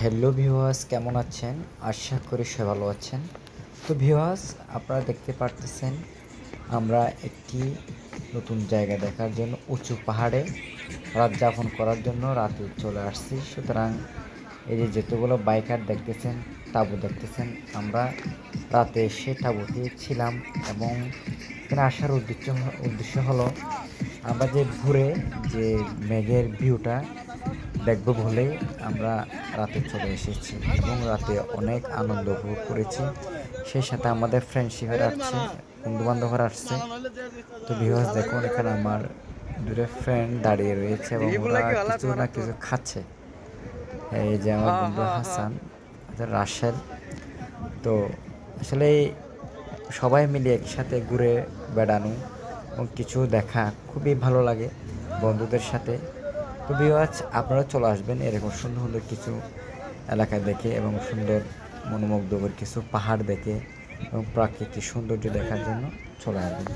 Hello viewers, কেমন আছেন? আশা করি সবাই ভালো আছেন। তো ভিউয়ার্স, আপনারা দেখতে পারতেছেন আমরা একটি নতুন জায়গা দেখার জন্য উঁচু পাহাড়ে রাত যাপন করার জন্য রাতে চলে আসছি। সুতরাং এই যে যতগুলো বাইকার দেখতেছেন, তাঁবু দেখতেছেন, আমরা রাতে এসে তাঁবুতে ছিলাম এবং এখানে আসার উদ্দেশ্য হলো আমরা যে ঘুরে যে মেঘের ভিউটা দেখব বলেই আমরা রাতে চলে এসেছি এবং রাতে অনেক আনন্দ উপভোগ করেছি। সেই সাথে আমাদের ফ্রেন্ডশিপের আসছে, বন্ধুবান্ধবরা আসছে। তো ভিউয়ার্স দেখুন, এখানে আমার দুটো ফ্রেন্ড দাঁড়িয়ে রয়েছে এবং ওরা কিছু না কিছু খাচ্ছে। এই যে আমার বন্ধু হাসান, রাশেদ। তো আসলে সবাই মিলে একসাথে ঘুরে বেড়ানো এবং কিছু দেখা খুবই ভালো লাগে বন্ধুদের সাথে। তো ভিউয়ার্স, আপনারা চলে আসবেন এরকম সুন্দর সুন্দর কিছু এলাকা দেখে এবং সুন্দর মনোমুগ্ধকর কিছু পাহাড় দেখে এবং প্রাকৃতিক সৌন্দর্য দেখার জন্য চলে আসবেন।